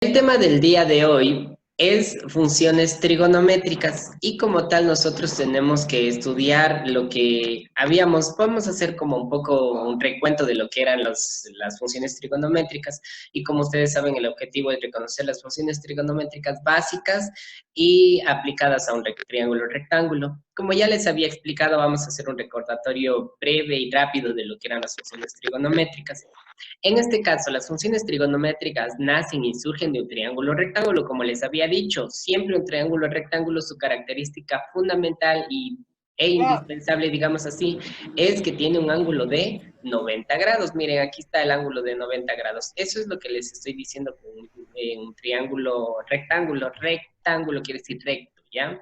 El tema del día de hoy es funciones trigonométricas y como tal nosotros tenemos que estudiar lo que vamos a hacer como un poco un recuento de lo que eran las funciones trigonométricas y como ustedes saben el objetivo es reconocer las funciones trigonométricas básicas y aplicadas a un triángulo rectángulo. Como ya les había explicado, vamos a hacer un recordatorio breve y rápido de lo que eran las funciones trigonométricas. En este caso, las funciones trigonométricas nacen y surgen de un triángulo rectángulo, como les había dicho. Siempre un triángulo rectángulo, su característica fundamental e indispensable, digamos así, es que tiene un ángulo de 90 grados. Miren, aquí está el ángulo de 90 grados. Eso es lo que les estoy diciendo con un triángulo rectángulo. Rectángulo quiere decir recto, ¿ya?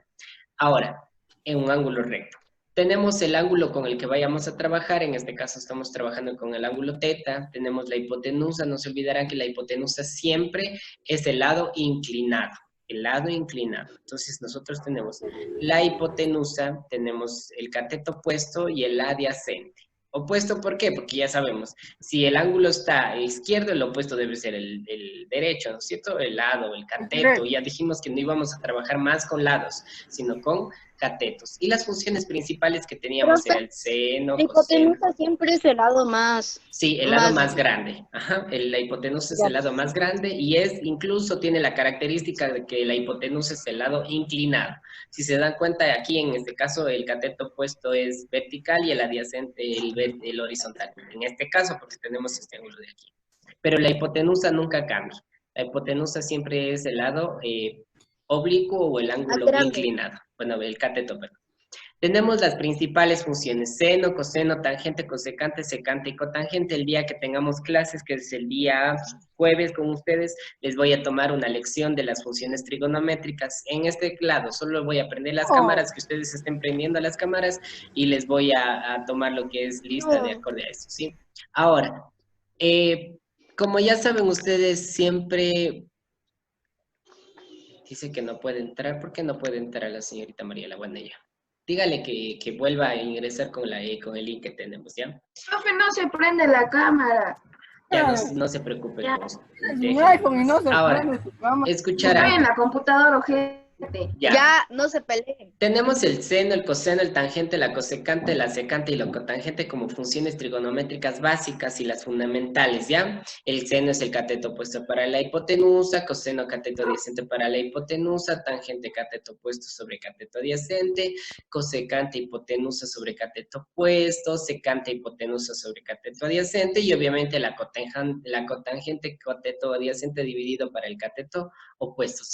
Ahora, en un ángulo recto. Tenemos el ángulo con el que vayamos a trabajar, en este caso estamos trabajando con el ángulo teta, tenemos la hipotenusa, no se olvidarán que la hipotenusa siempre es el lado inclinado, el lado inclinado. Entonces nosotros tenemos la hipotenusa, tenemos el cateto opuesto y el adyacente. Opuesto, ¿por qué? Porque ya sabemos, si el ángulo está izquierdo, el opuesto debe ser el derecho, ¿no es cierto? El lado, el cateto, ya dijimos que no íbamos a trabajar más con lados, sino con catetos. Y las funciones principales que teníamos Profe, era el seno, la coseno. hipotenusa siempre es el lado más, Sí, el lado más, más grande. Ajá. La hipotenusa es ya. el lado más grande y incluso tiene la característica de que la hipotenusa es el lado inclinado. Si se dan cuenta, aquí en este caso el cateto opuesto es vertical y el adyacente el horizontal. En este caso, porque tenemos este ángulo de aquí. Pero la hipotenusa nunca cambia. La hipotenusa siempre es el lado oblicuo o el Más ángulo grande. inclinado. Bueno, el cateto, perdón. Tenemos las principales funciones, seno, coseno, tangente, cosecante, secante y cotangente. El día que tengamos clases, que es el día jueves con ustedes, les voy a tomar una lección de las funciones trigonométricas. En este lado solo voy a prender las cámaras, que ustedes estén prendiendo las cámaras y les voy a tomar lo que es lista de acorde a eso, ¿sí? Ahora, como ya saben ustedes, siempre dice que no puede entrar. ¿Por qué no puede entrar la señorita Mariela Guanella? Dígale que vuelva a ingresar con el link que tenemos, ¿ya? Profe, no se prende la cámara. Ya no se preocupe, Ya. Es un déjeme iPhone y no nomás. se Ahora, prende su cámara. Estoy escucharán. en la computadora, ojete. Ya. Ya, no se peleen. Tenemos el seno, el coseno, el tangente, la cosecante, la secante y la cotangente como funciones trigonométricas básicas y las fundamentales, ¿ya? El seno es el cateto opuesto para la hipotenusa, coseno cateto adyacente para la hipotenusa, tangente cateto opuesto sobre cateto adyacente, cosecante hipotenusa sobre cateto opuesto, secante hipotenusa sobre cateto adyacente y obviamente la cotangente cateto adyacente dividido para el cateto opuesto.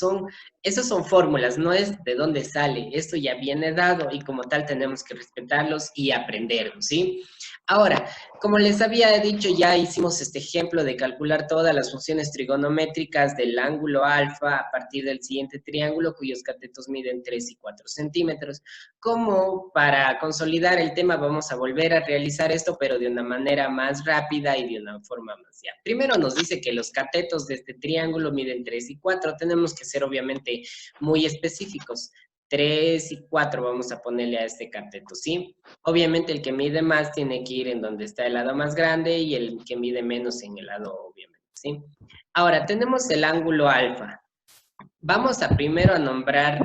Esas son fórmulas, no es de dónde sale, esto ya viene dado y como tal tenemos que respetarlos y aprenderlos, ¿sí? Ahora, como les había dicho, ya hicimos este ejemplo de calcular todas las funciones trigonométricas del ángulo alfa a partir del siguiente triángulo cuyos catetos miden 3 y 4 centímetros. Como para consolidar el tema vamos a volver a realizar esto, pero de una manera más rápida y de una forma más ya. Primero nos dice que los catetos de este triángulo miden 3 y 4, tenemos que ser obviamente muy específicos. 3 y 4 vamos a ponerle a este cateto, ¿sí? Obviamente el que mide más tiene que ir en donde está el lado más grande y el que mide menos en el lado, obviamente, ¿sí? Ahora, tenemos el ángulo alfa. Vamos a primero a nombrar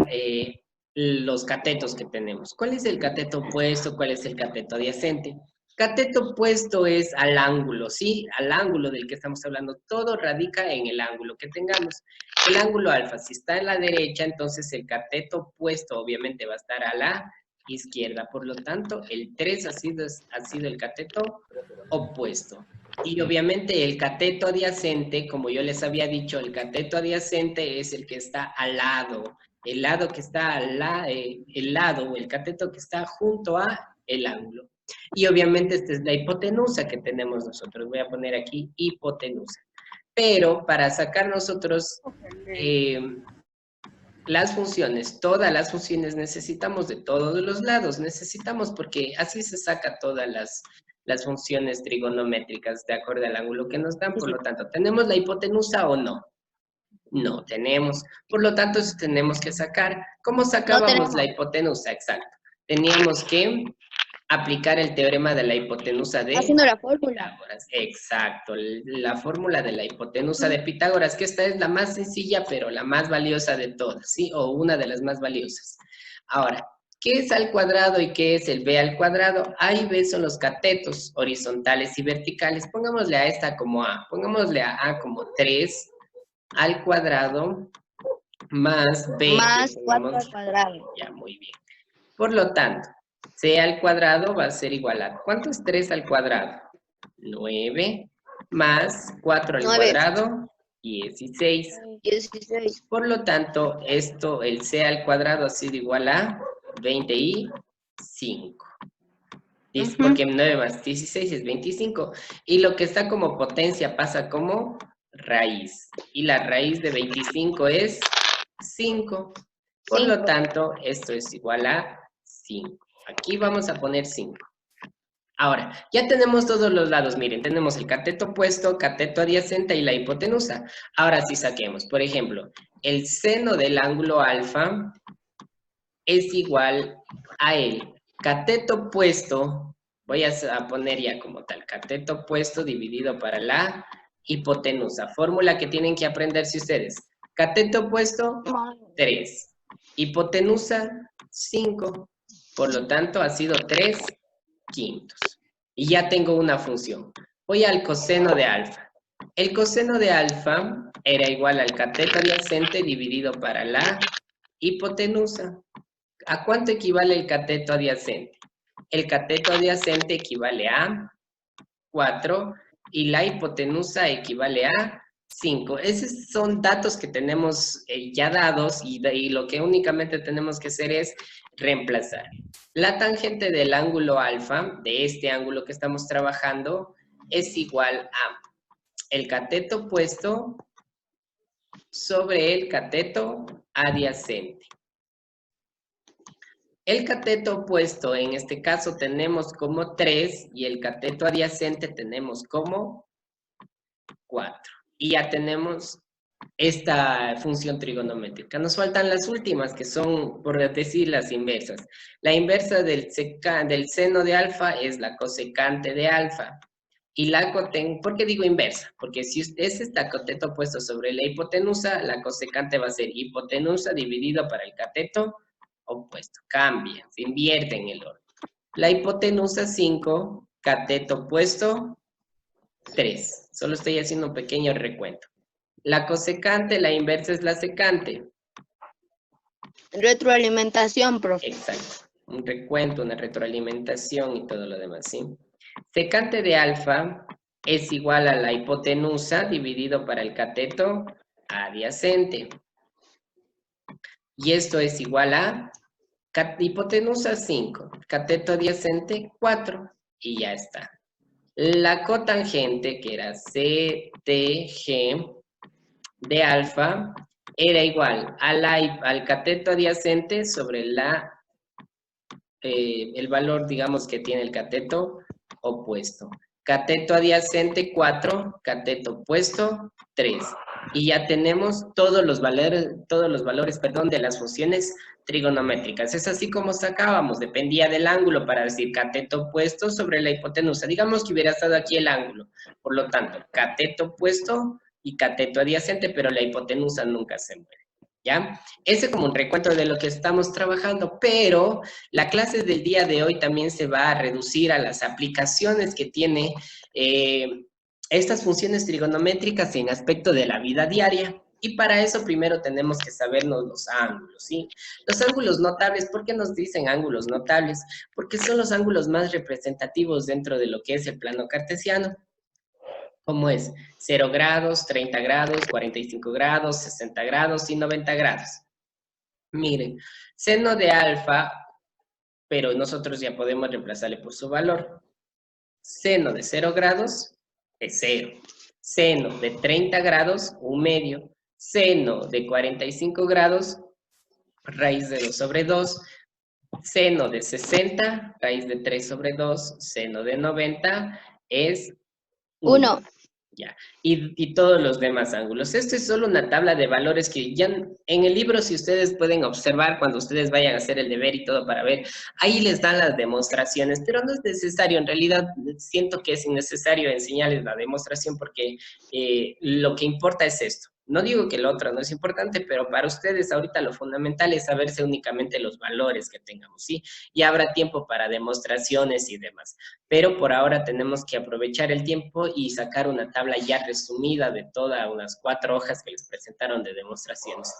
los catetos que tenemos. ¿Cuál es el cateto opuesto? ¿Cuál es el cateto adyacente? Cateto opuesto es al ángulo, ¿sí? Al ángulo del que estamos hablando. Todo radica en el ángulo que tengamos. El ángulo alfa, si está en la derecha, entonces el cateto opuesto obviamente va a estar a la izquierda. Por lo tanto, el 3 ha sido el cateto opuesto. Y obviamente el cateto adyacente, como yo les había dicho, el cateto adyacente es el que está al lado. El lado que está el lado o el cateto que está junto a el ángulo. Y obviamente esta es la hipotenusa que tenemos nosotros. Voy a poner aquí hipotenusa. Pero para sacar nosotros las funciones, todas las funciones, necesitamos de todos los lados. Necesitamos porque así se saca todas las funciones trigonométricas de acuerdo al ángulo que nos dan. Por lo tanto, ¿tenemos la hipotenusa o no? No tenemos. Por lo tanto, eso tenemos que sacar. ¿Cómo No sacábamos tenemos. la hipotenusa? Exacto. Teníamos que aplicar el teorema de la hipotenusa de Haciendo la fórmula. Pitágoras. Exacto, la fórmula de la hipotenusa de Pitágoras, que esta es la más sencilla, pero la más valiosa de todas, ¿sí? O una de las más valiosas. Ahora, ¿qué es A al cuadrado y qué es el B al cuadrado? A y B son los catetos horizontales y verticales. Pongámosle a esta como A. Pongámosle a A como 3 al cuadrado más B. Más que 4 pongamos- al cuadrado. Ya, muy bien. Por lo tanto, C al cuadrado va a ser igual a... ¿Cuánto es 3 al cuadrado? 9 más 4 al 9. cuadrado, 16. 16. Por lo tanto, esto, el C al cuadrado ha sido igual a 25. Porque 9 más 16 es 25. Y lo que está como potencia pasa como raíz. Y la raíz de 25 es 5. Por lo tanto, esto es igual a 5. Aquí vamos a poner 5. Ahora, ya tenemos todos los lados. Miren, tenemos el cateto opuesto, cateto adyacente y la hipotenusa. Ahora sí saquemos. Por ejemplo, el seno del ángulo alfa es igual a el cateto opuesto. Voy a poner ya como tal, cateto opuesto dividido para la hipotenusa. Fórmula que tienen que aprenderse ustedes. Cateto opuesto, 3. Hipotenusa, 5. Por lo tanto, ha sido 3 quintos. Y ya tengo una función. Voy al coseno de alfa. El coseno de alfa era igual al cateto adyacente dividido para la hipotenusa. ¿A cuánto equivale el cateto adyacente? El cateto adyacente equivale a 4 y la hipotenusa equivale a 5. Esos son datos que tenemos ya dados y lo que únicamente tenemos que hacer es reemplazar. La tangente del ángulo alfa, de este ángulo que estamos trabajando, es igual a el cateto opuesto sobre el cateto adyacente. El cateto opuesto, en este caso, tenemos como 3 y el cateto adyacente tenemos como 4. Y ya tenemos esta función trigonométrica. Nos faltan las últimas, que son, por decir, las inversas. La inversa del seno de alfa es la cosecante de alfa. Y la ¿por qué digo inversa? Porque si es esta cateto opuesto sobre la hipotenusa, la cosecante va a ser hipotenusa dividido para el cateto opuesto. Cambia, se invierte en el orden. La hipotenusa 5, cateto opuesto 3. Solo estoy haciendo un pequeño recuento. La cosecante, la inversa es la secante. Retroalimentación, profe. Exacto. Un recuento, una retroalimentación y todo lo demás, ¿sí? Secante de alfa es igual a la hipotenusa dividido para el cateto adyacente. Y esto es igual a hipotenusa 5, cateto adyacente 4 y ya está. La cotangente, que era CTG de alfa, era igual a al cateto adyacente sobre el valor, digamos, que tiene el cateto opuesto. Cateto adyacente 4, cateto opuesto 3. Y ya tenemos todos los valores, de las funciones trigonométricas. Es así como sacábamos, dependía del ángulo para decir cateto opuesto sobre la hipotenusa. Digamos que hubiera estado aquí el ángulo. Por lo tanto, cateto opuesto y cateto adyacente, pero la hipotenusa nunca se mueve. ¿Ya? Ese como un recuento de lo que estamos trabajando, pero la clase del día de hoy también se va a reducir a las aplicaciones que tiene estas funciones trigonométricas en aspecto de la vida diaria. Y para eso primero tenemos que sabernos los ángulos, ¿sí? Los ángulos notables, ¿por qué nos dicen ángulos notables? Porque son los ángulos más representativos dentro de lo que es el plano cartesiano. ¿Cómo es? 0 grados, 30 grados, 45 grados, 60 grados y 90 grados. Miren, seno de alfa, pero nosotros ya podemos reemplazarle por su valor. Seno de 0 grados es 0. Seno de 30 grados, 1/2. Seno de 45 grados, raíz de 2 sobre 2. Seno de 60, raíz de 3 sobre 2. Seno de 90 es 1. Ya, y todos los demás ángulos. Esto es solo una tabla de valores que ya en el libro, si ustedes pueden observar cuando ustedes vayan a hacer el deber y todo para ver, ahí les dan las demostraciones, pero no es necesario, en realidad siento que es innecesario enseñarles la demostración porque lo que importa es esto. No digo que lo otro no es importante, pero para ustedes ahorita lo fundamental es saberse únicamente los valores que tengamos, ¿sí? Y habrá tiempo para demostraciones y demás. Pero por ahora tenemos que aprovechar el tiempo y sacar una tabla ya resumida de todas unas 4 hojas que les presentaron de demostraciones.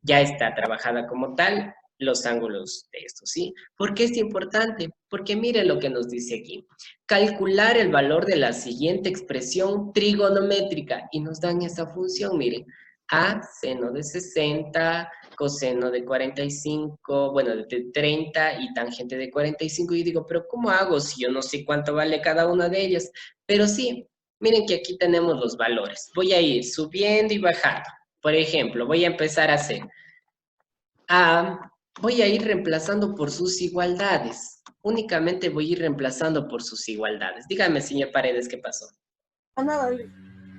Ya está trabajada como tal los ángulos de esto, ¿sí? ¿Por qué es importante? Porque mire lo que nos dice aquí. Calcular el valor de la siguiente expresión trigonométrica y nos dan esta función, miren. A seno de 60, coseno de 45, bueno, de 30 y tangente de 45. Y digo, pero ¿cómo hago si yo no sé cuánto vale cada una de ellas? Pero sí, miren que aquí tenemos los valores. Voy a ir subiendo y bajando. Por ejemplo, voy a empezar a hacer voy a ir reemplazando por sus igualdades. Únicamente voy a ir reemplazando por sus igualdades. Dígame, señor Paredes, ¿qué pasó? Nada,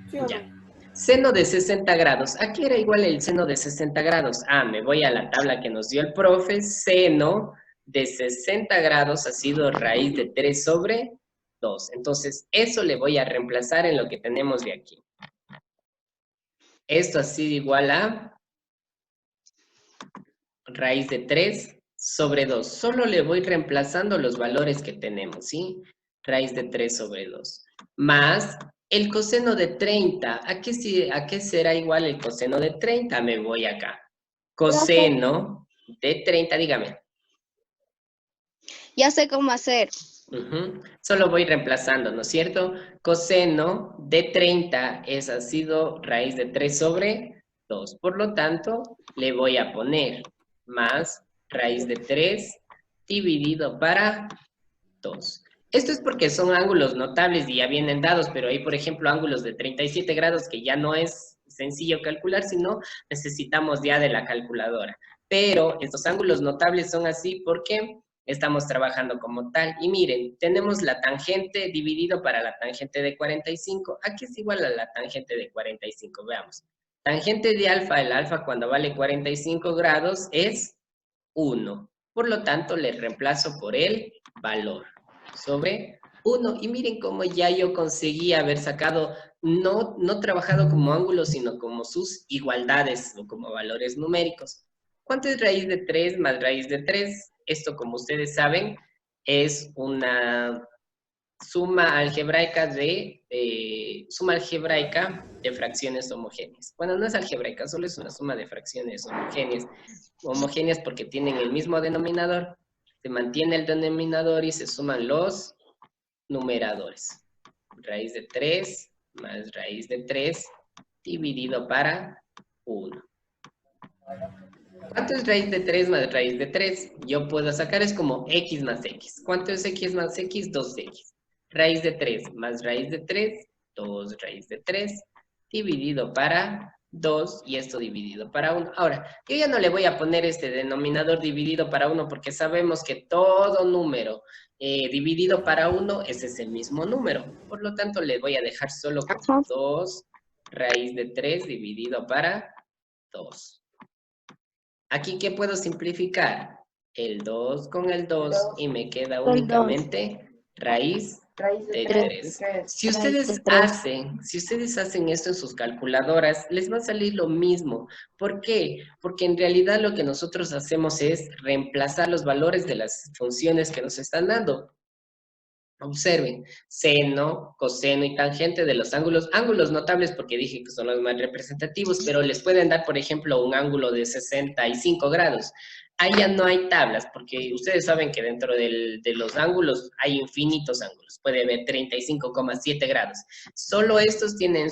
sí o Ya. no. Seno de 60 grados. ¿A qué era igual el seno de 60 grados? Me voy a la tabla que nos dio el profe. Seno de 60 grados ha sido raíz de 3 sobre 2. Entonces, eso le voy a reemplazar en lo que tenemos de aquí. Esto ha sido igual a raíz de 3 sobre 2. Solo le voy reemplazando los valores que tenemos, ¿sí? Raíz de 3 sobre 2. Más el coseno de 30. ¿A qué será igual el coseno de 30? Me voy acá. Coseno de 30, dígame. Ya sé cómo hacer. Solo voy reemplazando, ¿no es cierto? Coseno de 30 ha sido raíz de 3 sobre 2. Por lo tanto, le voy a poner más raíz de 3 dividido para 2. Esto es porque son ángulos notables y ya vienen dados, pero hay, por ejemplo, ángulos de 37 grados que ya no es sencillo calcular, sino necesitamos ya de la calculadora. Pero estos ángulos notables son así porque estamos trabajando como tal. Y miren, tenemos la tangente dividido para la tangente de 45. Aquí es igual a la tangente de 45, veamos. Tangente de alfa, el alfa cuando vale 45 grados es 1. Por lo tanto, le reemplazo por el valor sobre 1. Y miren cómo ya yo conseguí haber sacado, no trabajado como ángulos, sino como sus igualdades o como valores numéricos. ¿Cuánto es raíz de 3 más raíz de 3? Esto, como ustedes saben, es una suma algebraica de fracciones homogéneas. Bueno, no es algebraica, solo es una suma de fracciones homogéneas. Homogéneas porque tienen el mismo denominador. Se mantiene el denominador y se suman los numeradores. Raíz de 3 más raíz de 3 dividido para 1. ¿Cuánto es raíz de 3 más raíz de 3? Yo puedo sacar, es como x más x. ¿Cuánto es x más x? 2x. Raíz de 3 más raíz de 3, 2 raíz de 3, dividido para 2 y esto dividido para 1. Ahora, yo ya no le voy a poner este denominador dividido para 1 porque sabemos que todo número dividido para 1 es ese mismo número. Por lo tanto, le voy a dejar solo como 2 raíz de 3 dividido para 2. Aquí, ¿qué puedo simplificar? El 2 con el 2 y me queda únicamente raíz de 3. Si ustedes hacen esto en sus calculadoras, les va a salir lo mismo. ¿Por qué? Porque en realidad lo que nosotros hacemos es reemplazar los valores de las funciones que nos están dando. Observen, seno, coseno y tangente de los ángulos notables porque dije que son los más representativos, pero les pueden dar, por ejemplo, un ángulo de 65 grados. Ahí ya no hay tablas, porque ustedes saben que dentro de los ángulos hay infinitos ángulos. Puede haber 35,7 grados. Solo estos tienen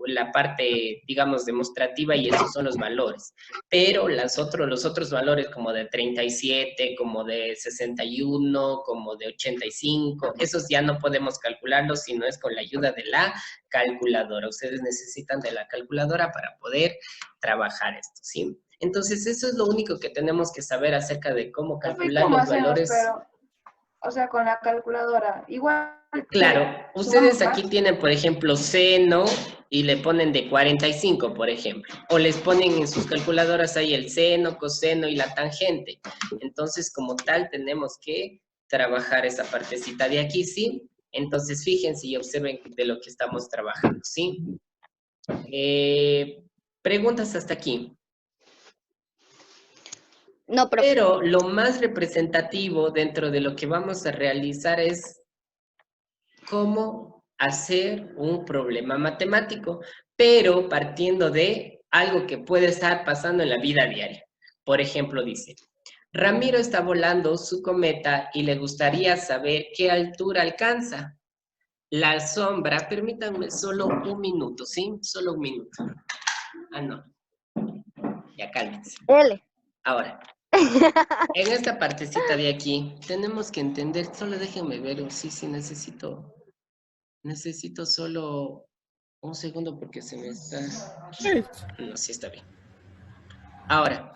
la parte, digamos, demostrativa y esos son los valores. Pero los otros valores como de 37, como de 61, como de 85, esos ya no podemos calcularlos si no es con la ayuda de la calculadora. Ustedes necesitan de la calculadora para poder trabajar esto, ¿sí? Entonces, eso es lo único que tenemos que saber acerca de cómo calcular los valores. Pero, o sea, con la calculadora, igual Claro, ustedes aquí tienen, por ejemplo, seno y le ponen de 45, por ejemplo. O les ponen en sus calculadoras ahí el seno, coseno y la tangente. Entonces, como tal, tenemos que trabajar esa partecita de aquí, ¿sí? Entonces, fíjense y observen de lo que estamos trabajando, ¿sí? Preguntas hasta aquí. No, profe. Pero lo más representativo dentro de lo que vamos a realizar es cómo hacer un problema matemático, pero partiendo de algo que puede estar pasando en la vida diaria. Por ejemplo, dice, Ramiro está volando su cometa y le gustaría saber qué altura alcanza. La sombra, permítanme solo un minuto, ¿sí? Solo un minuto. Ah, no. Ya cálmense. L. Ahora, en esta partecita de aquí, tenemos que entender, solo déjenme ver, sí, necesito solo un segundo porque se me está... No, sí está bien. Ahora,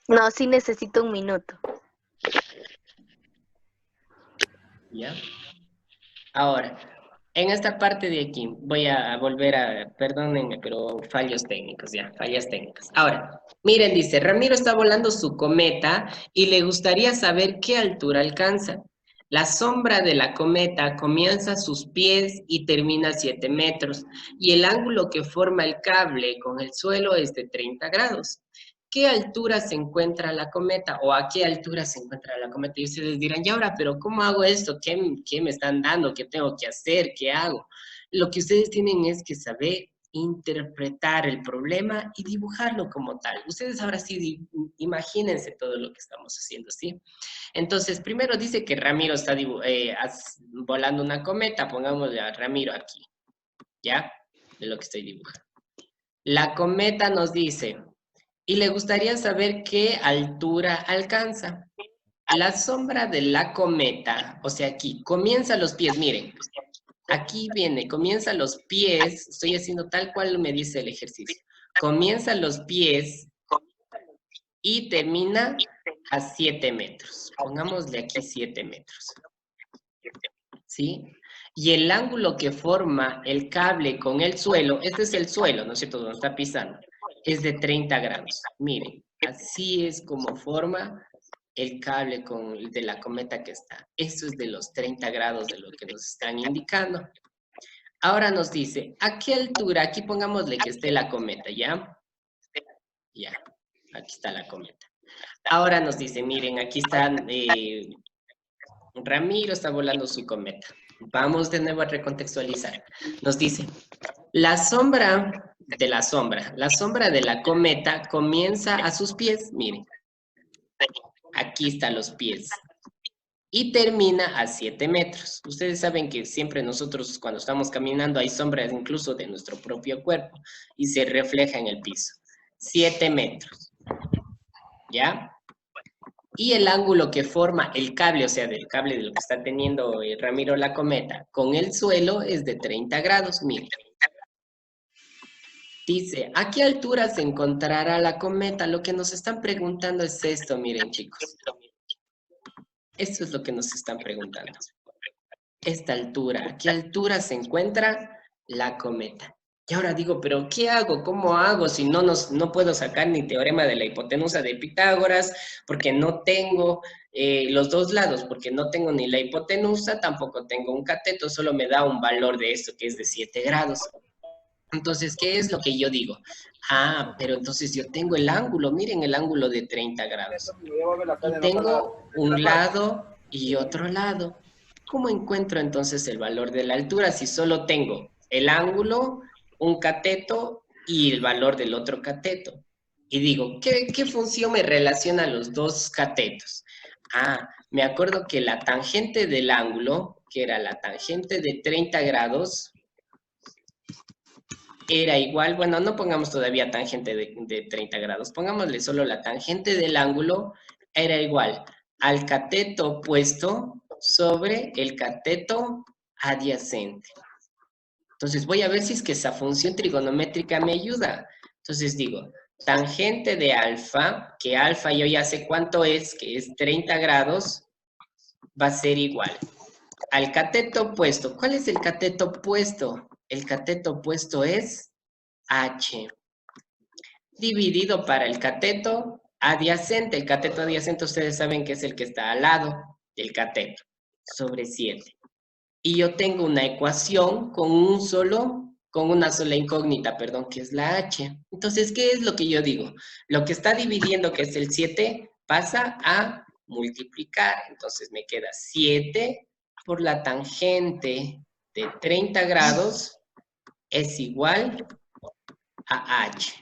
No, sí necesito un minuto. ¿ya? Ahora, en esta parte de aquí, voy a volver a, perdónenme, pero fallos técnicos, ya, fallas técnicas. Ahora, miren, dice, Ramiro está volando su cometa y le gustaría saber qué altura alcanza. La sombra de la cometa comienza a sus pies y termina a 7 metros, y el ángulo que forma el cable con el suelo es de 30 grados. ¿Qué altura se encuentra la cometa? ¿O a qué altura se encuentra la cometa? Y ustedes dirán, ya ahora, pero ¿cómo hago esto? ¿Qué me están dando? ¿Qué tengo que hacer? ¿Qué hago? Lo que ustedes tienen es que saber interpretar el problema y dibujarlo como tal. Ustedes ahora sí imagínense todo lo que estamos haciendo, ¿sí? Entonces, primero dice que Ramiro está volando una cometa, pongámosle a Ramiro aquí, ¿ya? De lo que estoy dibujando. La cometa nos dice, y le gustaría saber qué altura alcanza. La sombra de la cometa, o sea, aquí, comienza los pies, miren, aquí viene, comienza los pies, estoy haciendo tal cual me dice el ejercicio, comienza los pies y termina a 7 metros. Pongámosle aquí 7 metros. ¿Sí? Y el ángulo que forma el cable con el suelo, este es el suelo, ¿no es cierto?, donde está pisando, es de 30 grados. Miren, así es como forma el cable de la cometa que está. Esto es de los 30 grados de lo que nos están indicando. Ahora nos dice, ¿a qué altura? Aquí pongámosle que esté la cometa, ¿ya? Ya, aquí está la cometa. Ahora nos dice, miren, aquí están, Ramiro está volando su cometa. Vamos de nuevo a recontextualizar. Nos dice, la sombra de la cometa comienza a sus pies, miren. Aquí están los pies. Y termina a 7 metros. Ustedes saben que siempre nosotros cuando estamos caminando hay sombras incluso de nuestro propio cuerpo y se refleja en el piso. 7 metros. ¿Ya? Y el ángulo que forma el cable, o sea, del cable de lo que está teniendo Ramiro la cometa, con el suelo es de 30 grados, miren. Dice, ¿a qué altura se encontrará la cometa? Lo que nos están preguntando es esto, miren, chicos. Esto es lo que nos están preguntando. Esta altura, ¿a qué altura se encuentra la cometa? Y ahora digo, ¿pero qué hago? ¿Cómo hago si no puedo sacar ni teorema de la hipotenusa de Pitágoras? Porque no tengo los dos lados, porque no tengo ni la hipotenusa, tampoco tengo un cateto, solo me da un valor de esto que es de 7 grados. Entonces, ¿qué es lo que yo digo? Ah, pero entonces yo tengo el ángulo, miren el ángulo de 30 grados. Y tengo un lado y otro lado. ¿Cómo encuentro entonces el valor de la altura si solo tengo el ángulo, un cateto y el valor del otro cateto? Y digo, ¿qué función me relaciona a los dos catetos? Ah, me acuerdo que la tangente del ángulo, que era la tangente de 30 grados, era igual, bueno, no pongamos todavía tangente de 30 grados, pongámosle solo la tangente del ángulo, era igual al cateto opuesto sobre el cateto adyacente. Entonces voy a ver si es que esa función trigonométrica me ayuda. Entonces digo, tangente de alfa, que alfa yo ya sé cuánto es, que es 30 grados, va a ser igual al cateto opuesto. ¿Cuál es el cateto opuesto? El cateto opuesto es H, dividido para el cateto adyacente. El cateto adyacente ustedes saben que es el que está al lado del cateto, sobre 7. Y yo tengo una ecuación con una sola incógnita, perdón, que es la H. Entonces, ¿qué es lo que yo digo? Lo que está dividiendo, que es el 7, pasa a multiplicar. Entonces me queda 7 por la tangente de 30 grados es igual a H.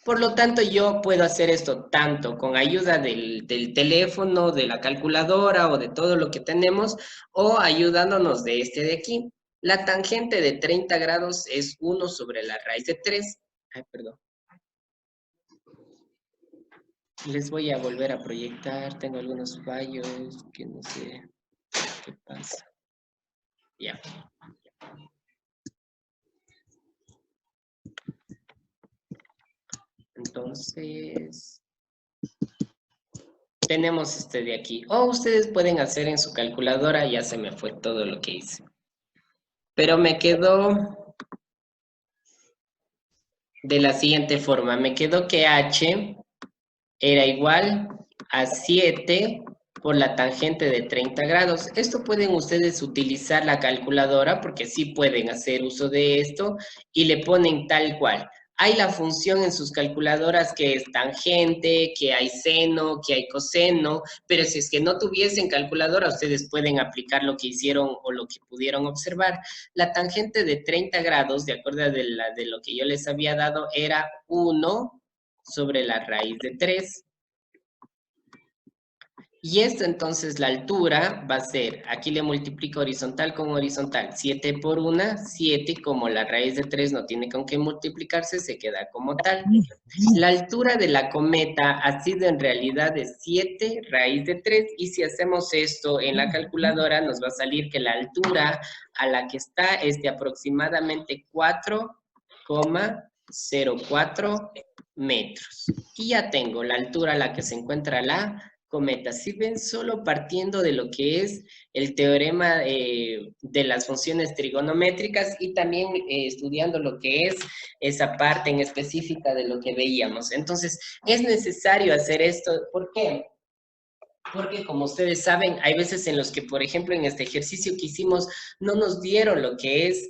Por lo tanto, yo puedo hacer esto tanto con ayuda del teléfono, de la calculadora o de todo lo que tenemos, o ayudándonos de este de aquí. La tangente de 30 grados es 1 sobre la raíz de 3. Ay, perdón. Les voy a volver a proyectar. Tengo algunos fallos que no sé qué pasa. Ya. Entonces, tenemos este de aquí. O ustedes pueden hacer en su calculadora, ya se me fue todo lo que hice. Pero me quedó de la siguiente forma. Me quedó que H era igual a 7 por la tangente de 30 grados. Esto pueden ustedes utilizar la calculadora porque sí pueden hacer uso de esto y le ponen tal cual. Hay la función en sus calculadoras que es tangente, que hay seno, que hay coseno, pero si es que no tuviesen calculadora, ustedes pueden aplicar lo que hicieron o lo que pudieron observar. La tangente de 30 grados, de acuerdo de lo que yo les había dado, era 1 sobre la raíz de 3. Y esto entonces la altura va a ser, aquí le multiplico horizontal con horizontal, 7 por 1, 7, como la raíz de 3 no tiene con qué multiplicarse, se queda como tal. La altura de la cometa ha sido en realidad de 7 raíz de 3, y si hacemos esto en la calculadora nos va a salir que la altura a la que está es de aproximadamente 4,04 metros. Y ya tengo la altura a la que se encuentra la cometa. Si ven, solo partiendo de lo que es el teorema de las funciones trigonométricas y también estudiando lo que es esa parte en específica de lo que veíamos. Entonces, es necesario hacer esto. ¿Por qué? Porque como ustedes saben, hay veces en los que, por ejemplo, en este ejercicio que hicimos, no nos dieron lo que es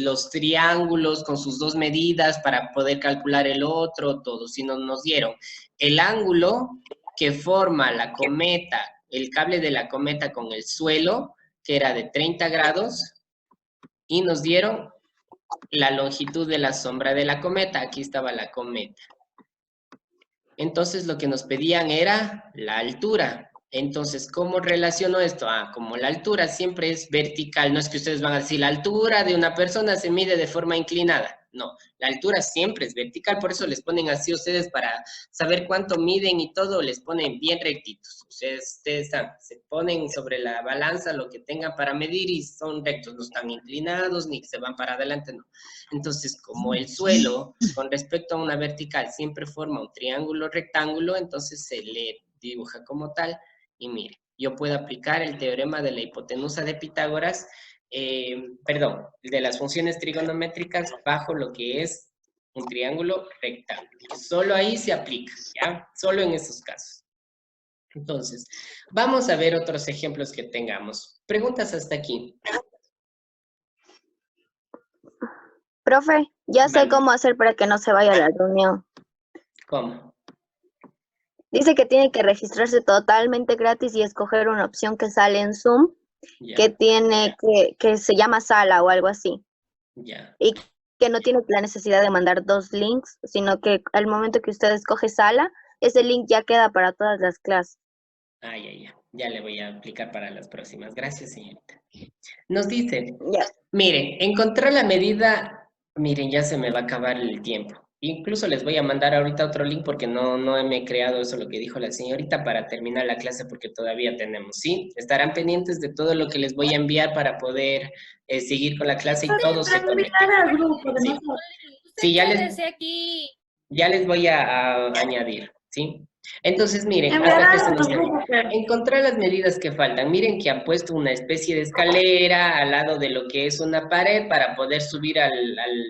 los triángulos con sus dos medidas para poder calcular el otro, todo, sino nos dieron el ángulo que forma la cometa, el cable de la cometa con el suelo, que era de 30 grados, y nos dieron la longitud de la sombra de la cometa. Aquí estaba la cometa. Entonces, lo que nos pedían era la altura. Entonces, ¿cómo relaciono esto? Como la altura siempre es vertical, no es que ustedes van a decir, la altura de una persona se mide de forma inclinada. No, la altura siempre es vertical, por eso les ponen así ustedes para saber cuánto miden y todo, les ponen bien rectitos. Ustedes se ponen sobre la balanza lo que tengan para medir y son rectos, no están inclinados ni se van para adelante, no. Entonces, como el suelo, con respecto a una vertical, siempre forma un triángulo rectángulo, entonces se le dibuja como tal. Y mire, yo puedo aplicar el teorema de la hipotenusa de Pitágoras, perdón, de las funciones trigonométricas bajo lo que es un triángulo rectángulo. Solo ahí se aplica, ¿ya? Solo en esos casos. Entonces, vamos a ver otros ejemplos que tengamos. Preguntas hasta aquí. Profe, ya sé Vale. cómo hacer para que no se vaya a la reunión. ¿Cómo? Dice que tiene que registrarse totalmente gratis y escoger una opción que sale en Zoom, Ya, que tiene que se llama sala o algo así. ya. Y que no tiene la necesidad de mandar 2 links, sino que al momento que usted escoge sala, ese link ya queda para todas las clases. Ya le voy a aplicar para las próximas. Gracias, señorita. Nos dice, Ya. miren, encontrar la medida, miren, ya se me va a acabar el tiempo. Incluso les voy a mandar ahorita otro link porque no me he creado eso lo que dijo la señorita para terminar la clase porque todavía tenemos, ¿sí? Estarán pendientes de todo lo que les voy a enviar para poder seguir con la clase y todos se conecten. Al grupo de Sí. nosotros. Sí, ya les... Quédese aquí. Ya les voy a añadir, ¿sí? Entonces, miren, En hasta que verdad, se nos... profesor. Encontrar las medidas que faltan. Miren que han puesto una especie de escalera al lado de lo que es una pared para poder subir al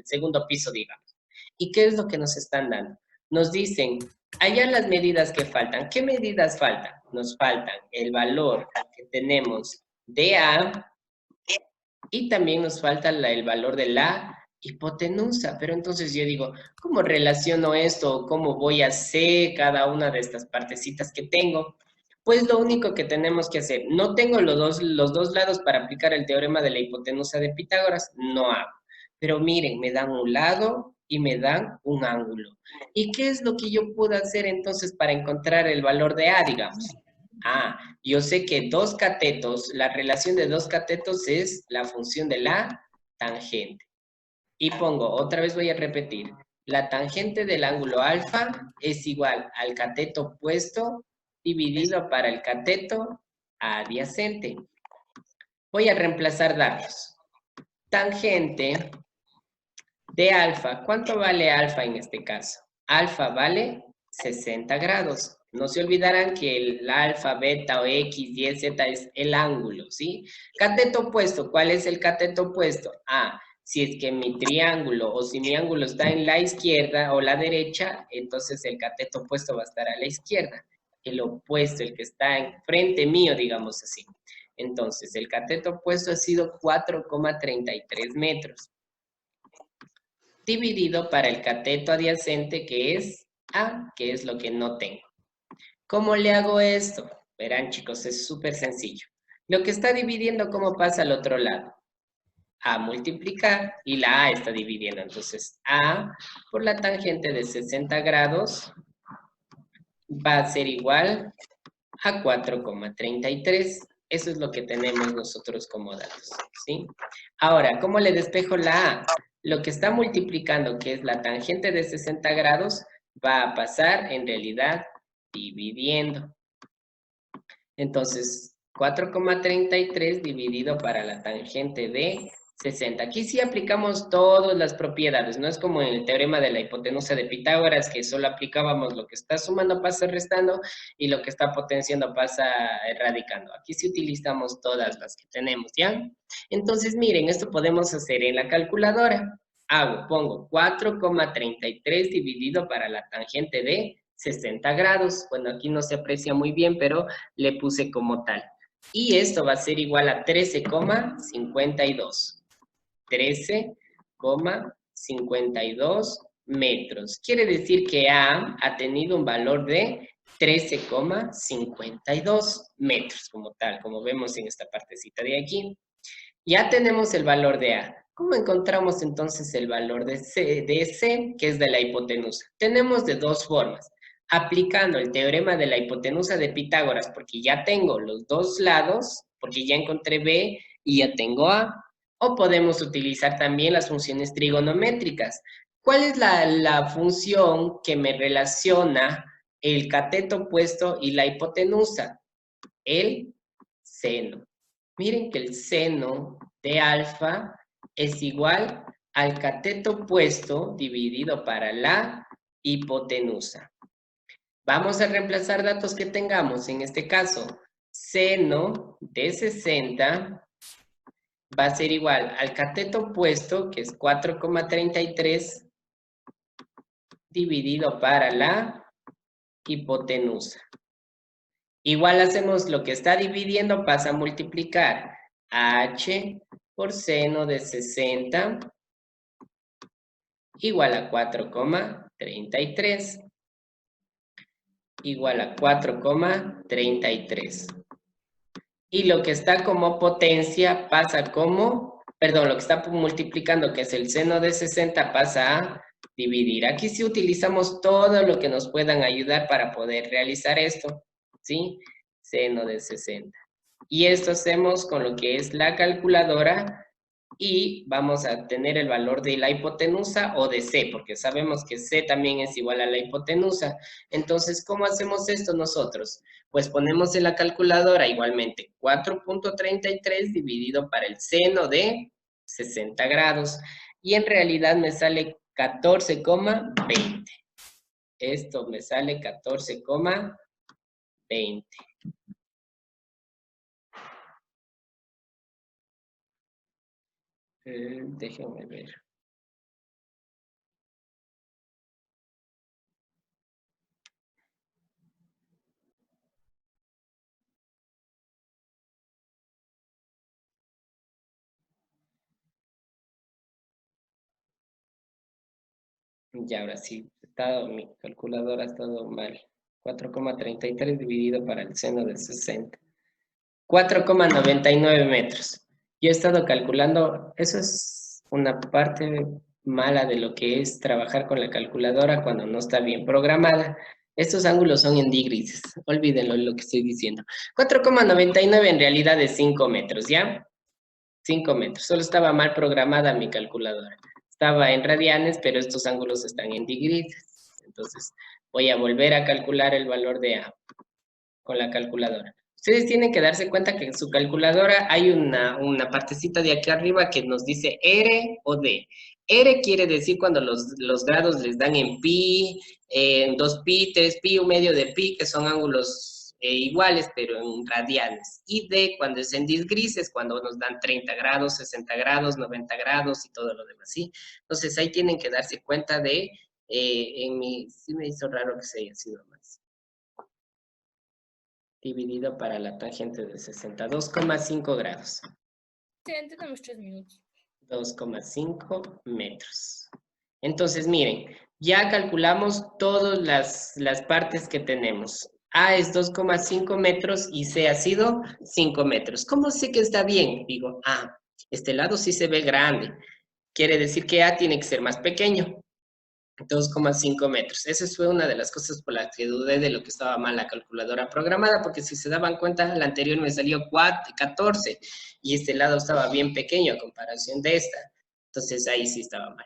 segundo piso, digamos. ¿Y qué es lo que nos están dando? Nos dicen, hallar las medidas que faltan. ¿Qué medidas faltan? Nos faltan el valor que tenemos de A y también nos falta el valor de la hipotenusa. Pero entonces yo digo, ¿cómo relaciono esto? ¿Cómo voy a hacer cada una de estas partecitas que tengo? Pues lo único que tenemos que hacer, no tengo los dos lados para aplicar el teorema de la hipotenusa de Pitágoras, no hago. Pero miren, me dan un lado y me dan un ángulo. ¿Y qué es lo que yo puedo hacer entonces para encontrar el valor de A, digamos? Ah, yo sé que dos catetos, la relación de dos catetos es la función de la tangente. Y pongo, otra vez voy a repetir, la tangente del ángulo alfa es igual al cateto opuesto dividido para el cateto adyacente. Voy a reemplazar datos. Tangente de alfa, ¿cuánto vale alfa en este caso? Alfa vale 60 grados. No se olvidarán que el alfa, beta o x, y, z es el ángulo, ¿sí? Cateto opuesto, ¿cuál es el cateto opuesto? Ah, si es que mi triángulo o si mi ángulo está en la izquierda o la derecha, entonces el cateto opuesto va a estar a la izquierda. El opuesto, el que está enfrente mío, digamos así. Entonces, el cateto opuesto ha sido 4,33 metros. Dividido para el cateto adyacente que es A, que es lo que no tengo. ¿Cómo le hago esto? Verán, chicos, es súper sencillo. Lo que está dividiendo, ¿cómo pasa al otro lado? A multiplicar y la A está dividiendo. Entonces, A por la tangente de 60 grados va a ser igual a 4,33. Eso es lo que tenemos nosotros como datos, ¿sí? Ahora, ¿cómo le despejo la A? Lo que está multiplicando, que es la tangente de 60 grados, va a pasar en realidad dividiendo. Entonces, 4,33 dividido para la tangente de 60. Aquí sí aplicamos todas las propiedades, no es como en el teorema de la hipotenusa de Pitágoras, que solo aplicábamos lo que está sumando pasa restando y lo que está potenciando pasa radicando. Aquí sí utilizamos todas las que tenemos, ¿ya? Entonces, miren, esto podemos hacer en la calculadora. Pongo 4,33 dividido para la tangente de 60 grados. Bueno, aquí no se aprecia muy bien, pero le puse como tal. Y esto va a ser igual a 13,52. 13,52 metros. Quiere decir que A ha tenido un valor de 13,52 metros como tal, como vemos en esta partecita de aquí. Ya tenemos el valor de A. ¿Cómo encontramos entonces el valor de C, que es de la hipotenusa? Tenemos de dos formas. Aplicando el teorema de la hipotenusa de Pitágoras, porque ya tengo los dos lados, porque ya encontré B y ya tengo A. O podemos utilizar también las funciones trigonométricas. ¿Cuál es la función que me relaciona el cateto opuesto y la hipotenusa? El seno. Miren que el seno de alfa es igual al cateto opuesto dividido para la hipotenusa. Vamos a reemplazar datos que tengamos. En este caso, seno de 60 va a ser igual al cateto opuesto, que es 4,33, dividido para la hipotenusa. Igual hacemos lo que está dividiendo, pasa a multiplicar h por seno de 60 igual a 4,33 igual a 4,33. Y lo que está como potencia pasa como, perdón, lo que está multiplicando, que es el seno de 60, pasa a dividir. Aquí sí utilizamos todo lo que nos puedan ayudar para poder realizar esto, ¿sí? Seno de 60. Y esto hacemos con lo que es la calculadora y vamos a tener el valor de la hipotenusa o de C, porque sabemos que C también es igual a la hipotenusa. Entonces, ¿cómo hacemos esto nosotros? Pues ponemos en la calculadora igualmente 4,33 dividido para el seno de 60 grados y en realidad me sale 14,20. Esto me sale 14,20. Déjenme ver. Y ahora sí, mi calculadora ha estado mal. 4,33 dividido para el seno de 60. 4,99 metros. Yo he estado calculando, eso es una parte mala de lo que es trabajar con la calculadora cuando no está bien programada. Estos ángulos son en degrees, olvídenlo lo que estoy diciendo. 4,99 en realidad es 5 metros, ¿ya? 5 metros, solo estaba mal programada mi calculadora. Estaba en radianes, pero estos ángulos están en degrees. Entonces, voy a volver a calcular el valor de A con la calculadora. Ustedes tienen que darse cuenta que en su calculadora hay una partecita de aquí arriba que nos dice R o D. R quiere decir cuando los grados les dan en pi, en 2pi, 3pi, un medio de pi, que son ángulos iguales, pero en radianes. Y D cuando es en disgrises, cuando nos dan 30 grados, 60 grados, 90 grados y todo lo demás, ¿sí? Entonces ahí tienen que darse cuenta de, sí me hizo raro que se haya sido más. Dividido para la tangente de 60, 2,5 grados. Sí, tenemos 3 minutos. 2,5 metros. Entonces, miren, ya calculamos todas las partes que tenemos. A es 2,5 metros y C ha sido 5 metros. ¿Cómo sé que está bien? Digo, este lado sí se ve grande. Quiere decir que A tiene que ser más pequeño. 2,5 metros. Esa fue una de las cosas por las que dudé de lo que estaba mal la calculadora programada, porque si se daban cuenta, la anterior me salió 14 y este lado estaba bien pequeño a comparación de esta. Entonces ahí sí estaba mal.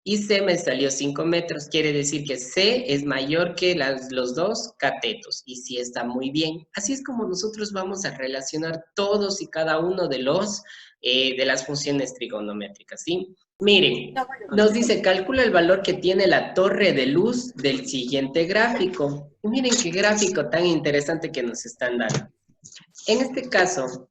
Y C me salió 5 metros, quiere decir que C es mayor que los dos catetos, y sí está muy bien. Así es como nosotros vamos a relacionar todos y cada uno de las funciones trigonométricas, ¿sí? Miren, nos dice, calcula el valor que tiene la torre de luz del siguiente gráfico. Y miren qué gráfico tan interesante que nos están dando. En este caso,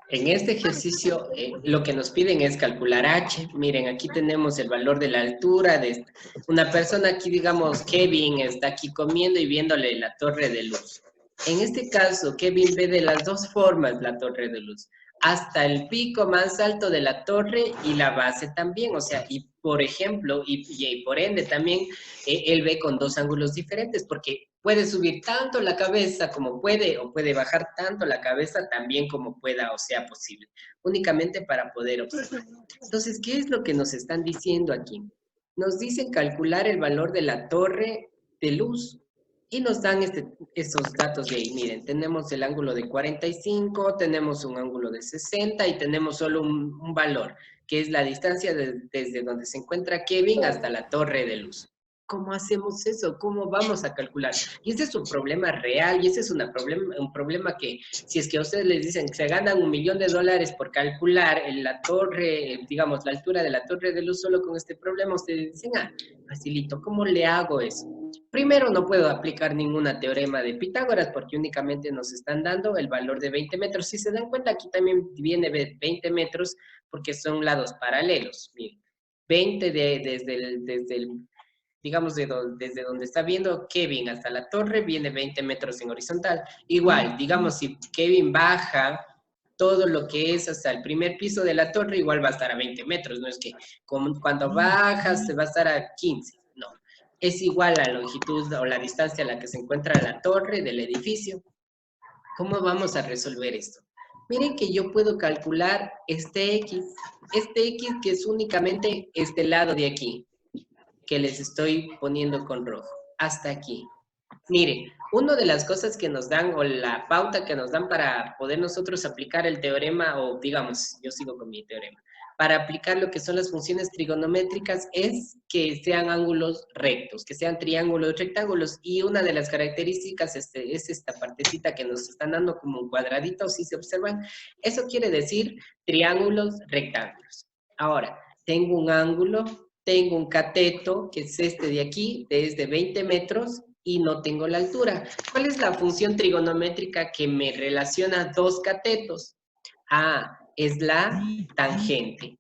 en este ejercicio, lo que nos piden es calcular H. Miren, aquí tenemos el valor de la altura de una persona. Aquí, digamos, Kevin está aquí comiendo y viéndole la torre de luz. En este caso, Kevin ve de las dos formas la torre de luz. Hasta el pico más alto de la torre y la base también. O sea, y por ejemplo, y por ende también, él ve con dos ángulos diferentes, porque puede subir tanto la cabeza como puede, o puede bajar tanto la cabeza también como pueda o sea posible, únicamente para poder observar. Entonces, ¿qué es lo que nos están diciendo aquí? Nos dicen calcular el valor de la torre de luz y nos dan esos datos de ahí. Miren, tenemos el ángulo de 45, tenemos un ángulo de 60 y tenemos solo un valor, que es la distancia desde donde se encuentra Kevin hasta la torre de luz. ¿Cómo hacemos eso? ¿Cómo vamos a calcular? Y ese es un problema real, y ese es un problema que, si es que a ustedes les dicen que se ganan $1 millón por calcular en la torre, digamos, la altura de la torre de luz solo con este problema, ustedes dicen, facilito, ¿cómo le hago eso? Primero, no puedo aplicar ninguna teorema de Pitágoras porque únicamente nos están dando el valor de 20 metros. Si se dan cuenta, aquí también viene 20 metros porque son lados paralelos. Miren, 20 desde el digamos, desde donde está viendo Kevin hasta la torre, viene 20 metros en horizontal. Igual, digamos, si Kevin baja todo lo que es hasta el primer piso de la torre, igual va a estar a 20 metros. No es que cuando bajas se va a estar a 15. No, es igual la longitud o la distancia a la que se encuentra la torre del edificio. ¿Cómo vamos a resolver esto? Miren que yo puedo calcular este X que es únicamente este lado de aquí, que les estoy poniendo con rojo, hasta aquí. Miren, una de las cosas que nos dan, o la pauta que nos dan para poder nosotros aplicar el teorema, o digamos, yo sigo con mi teorema, para aplicar lo que son las funciones trigonométricas es que sean ángulos rectos, que sean triángulos rectángulos, y una de las características es esta partecita que nos están dando como un cuadradito, si se observan, eso quiere decir triángulos rectángulos. Ahora, tengo un ángulo tengo un cateto, que es este de aquí, desde 20 metros, y no tengo la altura. ¿Cuál es la función trigonométrica que me relaciona dos catetos? Ah, es la tangente.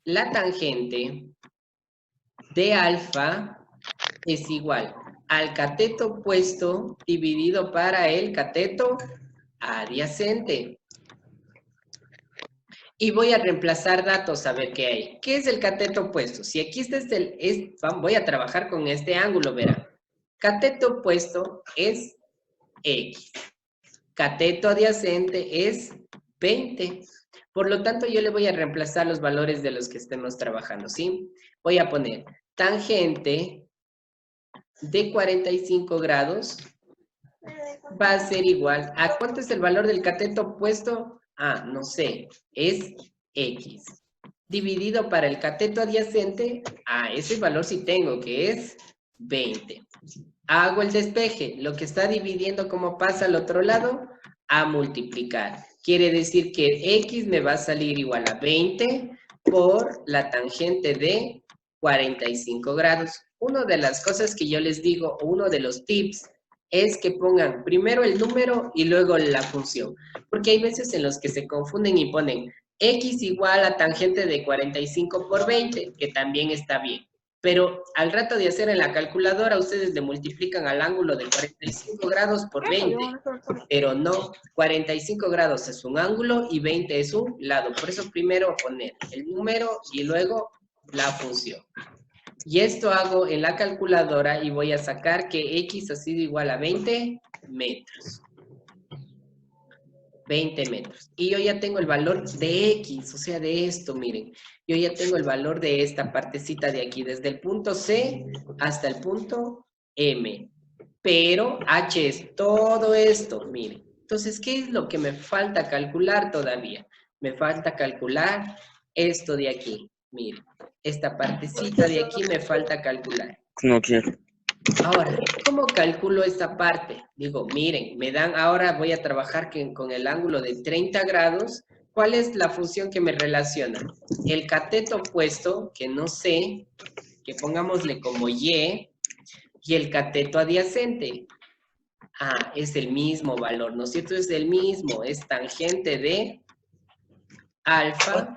La tangente de alfa es igual al cateto opuesto dividido para el cateto adyacente. Y voy a reemplazar datos a ver qué hay. ¿Qué es el cateto opuesto? Si aquí está voy a trabajar con este ángulo, verán. Cateto opuesto es X. Cateto adyacente es 20. Por lo tanto, yo le voy a reemplazar los valores de los que estemos trabajando, ¿sí? Voy a poner tangente de 45 grados va a ser igual a ¿cuánto es el valor del cateto opuesto? Ah, no sé, es X. Dividido para el cateto adyacente, ese valor sí tengo, que es 20. Hago el despeje, lo que está dividiendo como pasa al otro lado, a multiplicar. Quiere decir que X me va a salir igual a 20 por la tangente de 45 grados. Una de las cosas que yo les digo, uno de los tips, es que pongan primero el número y luego la función. Porque hay veces en los que se confunden y ponen X igual a tangente de 45 por 20, que también está bien. Pero al rato de hacer en la calculadora, ustedes le multiplican al ángulo de 45 grados por 20. Pero no, 45 grados es un ángulo y 20 es un lado. Por eso primero poner el número y luego la función. Y esto hago en la calculadora y voy a sacar que X ha sido igual a 20 metros. 20 metros. Y yo ya tengo el valor de X, o sea, de esto, miren. Yo ya tengo el valor de esta partecita de aquí, desde el punto C hasta el punto M. Pero H es todo esto, miren. Entonces, ¿qué es lo que me falta calcular todavía? Me falta calcular esto de aquí, miren. Esta partecita de aquí me falta calcular. No quiero. Ahora, ¿cómo calculo esta parte? Digo, miren, me dan, ahora voy a trabajar con el ángulo de 30 grados. ¿Cuál es la función que me relaciona? El cateto opuesto, que no sé, que pongámosle como Y, y el cateto adyacente. Ah, es el mismo valor, ¿no es cierto? Es el mismo, es tangente de alfa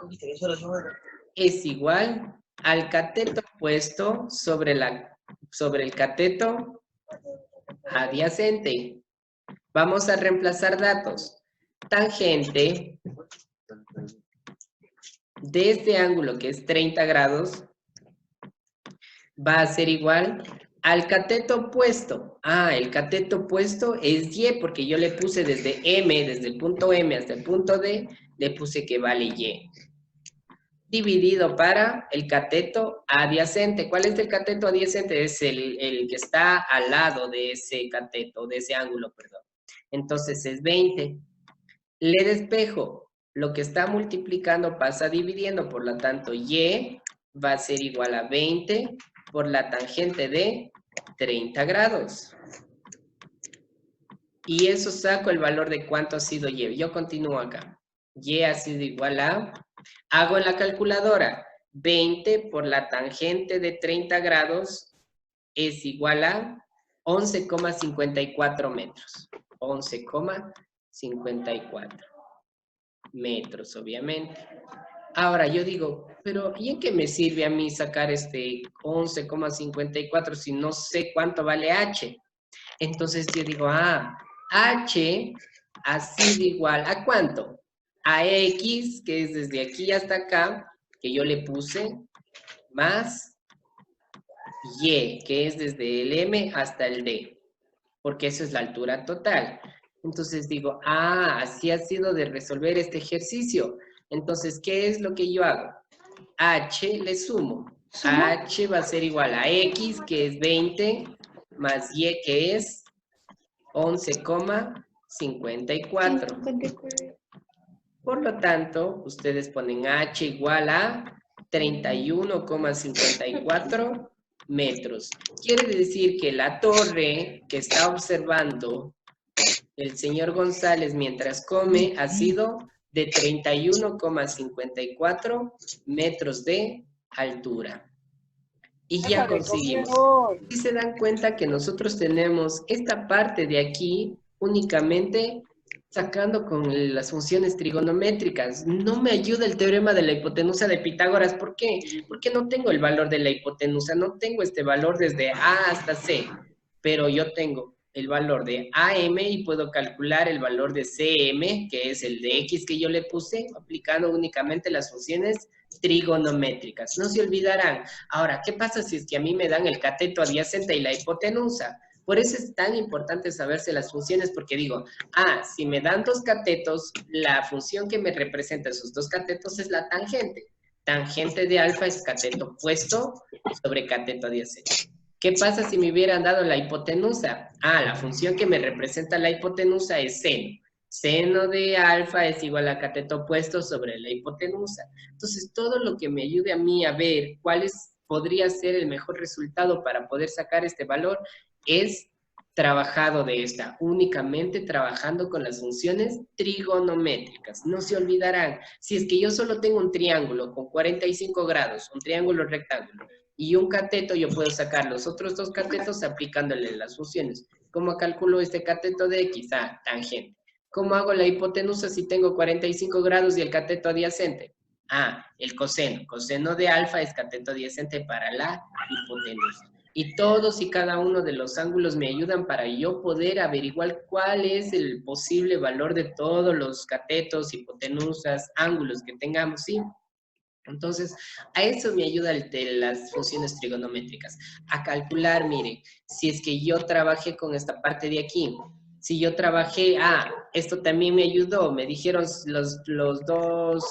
es igual al cateto opuesto sobre el cateto adyacente. Vamos a reemplazar datos. Tangente de este ángulo que es 30 grados va a ser igual al cateto opuesto. Ah, el cateto opuesto es Y porque yo le puse desde M, desde el punto M hasta el punto D, le puse que vale Y. Dividido para el cateto adyacente. ¿Cuál es el cateto adyacente? Es el que está al lado de ese cateto, de ese ángulo, perdón. Entonces es 20. Le despejo. Lo que está multiplicando pasa dividiendo, por lo tanto, Y va a ser igual a 20 por la tangente de 30 grados. Y eso saco el valor de cuánto ha sido Y. Yo continúo acá. Y ha sido igual a... Hago en la calculadora, 20 por la tangente de 30 grados es igual a 11,54 metros. 11,54 metros, obviamente. Ahora yo digo, pero ¿y en qué me sirve a mí sacar este 11,54 si no sé cuánto vale H? Entonces yo digo, H ha sido igual a ¿cuánto? A X, que es desde aquí hasta acá, que yo le puse, más Y, que es desde el M hasta el D, porque eso es la altura total. Entonces digo, así ha sido de resolver este ejercicio. Entonces, ¿qué es lo que yo hago? H le sumo. H va a ser igual a X, que es 20, más Y, que es 11,54. Por lo tanto, ustedes ponen H igual a 31,54 metros. Quiere decir que la torre que está observando el señor González mientras come ha sido de 31,54 metros de altura. Y ya conseguimos. Si se dan cuenta que nosotros tenemos esta parte de aquí únicamente sacando con las funciones trigonométricas. No me ayuda el teorema de la hipotenusa de Pitágoras. ¿Por qué? Porque no tengo el valor de la hipotenusa, no tengo este valor desde A hasta C, pero yo tengo el valor de AM y puedo calcular el valor de CM, que es el de X que yo le puse, aplicando únicamente las funciones trigonométricas. No se olvidarán. Ahora, ¿qué pasa si es que a mí me dan el cateto adyacente y la hipotenusa? Por eso es tan importante saberse las funciones, porque digo, si me dan dos catetos, la función que me representa esos dos catetos es la tangente. Tangente de alfa es cateto opuesto sobre cateto adyacente. ¿Qué pasa si me hubieran dado la hipotenusa? La función que me representa la hipotenusa es seno. Seno de alfa es igual a cateto opuesto sobre la hipotenusa. Entonces, todo lo que me ayude a mí a ver podría ser el mejor resultado para poder sacar este valor es trabajado de esta, únicamente trabajando con las funciones trigonométricas. No se olvidarán, si es que yo solo tengo un triángulo con 45 grados, un triángulo rectángulo, y un cateto, yo puedo sacar los otros dos catetos aplicándole las funciones. ¿Cómo calculo este cateto de X? Tangente. ¿Cómo hago la hipotenusa si tengo 45 grados y el cateto adyacente? El coseno. Coseno de alfa es cateto adyacente para la hipotenusa. Y todos y cada uno de los ángulos me ayudan para yo poder averiguar cuál es el posible valor de todos los catetos, hipotenusas, ángulos que tengamos, ¿sí? Entonces, a eso me ayuda las funciones trigonométricas. A calcular, miren, si es que yo trabajé con esta parte de aquí, si yo trabajé, esto también me ayudó, me dijeron los dos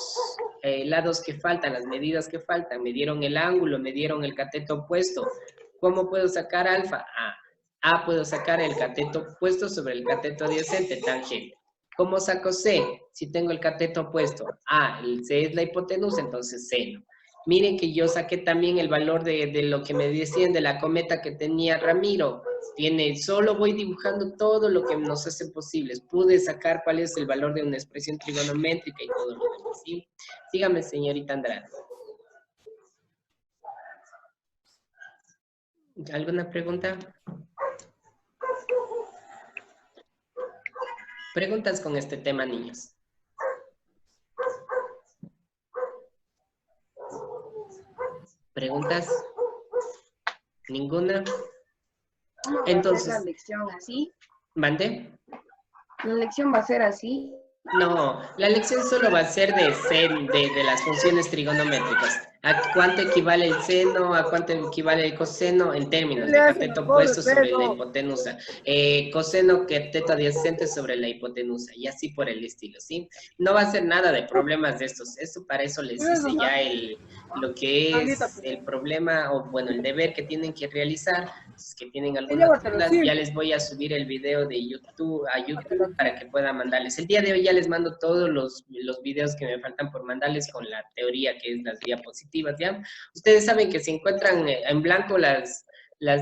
lados que faltan, las medidas que faltan, me dieron el ángulo, me dieron el cateto opuesto. ¿Cómo puedo sacar alfa? Puedo sacar el cateto opuesto sobre el cateto adyacente, tangente. ¿Cómo saco C? Si tengo el cateto opuesto. El C es la hipotenusa, entonces seno. Miren que yo saqué también el valor de lo que me decían de la cometa que tenía Ramiro. Solo voy dibujando todo lo que nos hace posibles. Pude sacar cuál es el valor de una expresión trigonométrica y todo lo demás, ¿sí? Sígame, señorita Andrade. ¿Alguna pregunta? Preguntas con este tema, niños. ¿Preguntas? ¿Ninguna? Entonces, ¿la lección así? ¿mande? ¿La lección va a ser así? No, la lección solo va a ser de las funciones trigonométricas. ¿A cuánto equivale el seno? ¿A cuánto equivale el coseno? En términos de cateto opuesto sobre la hipotenusa. Coseno, cateto adyacente sobre la hipotenusa. Y así por el estilo, ¿sí? No va a ser nada de problemas de estos. Para eso les hice ya lo que es el problema, o bueno, el deber que tienen que realizar. Si es que tienen algunas dudas, ya les voy a subir el video de YouTube a YouTube para que pueda mandarles. El día de hoy ya les mando todos los videos que me faltan por mandarles con la teoría, que es las diapositivas, ¿ya? Ustedes saben que si encuentran en blanco las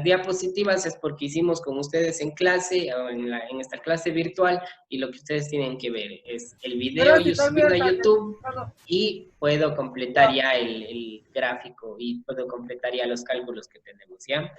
diapositivas es porque hicimos con ustedes en clase, o en esta clase virtual, y lo que ustedes tienen que ver es el video, yo subido a YouTube, y puedo completar ya el gráfico, y puedo completar ya los cálculos que tenemos, ¿ya?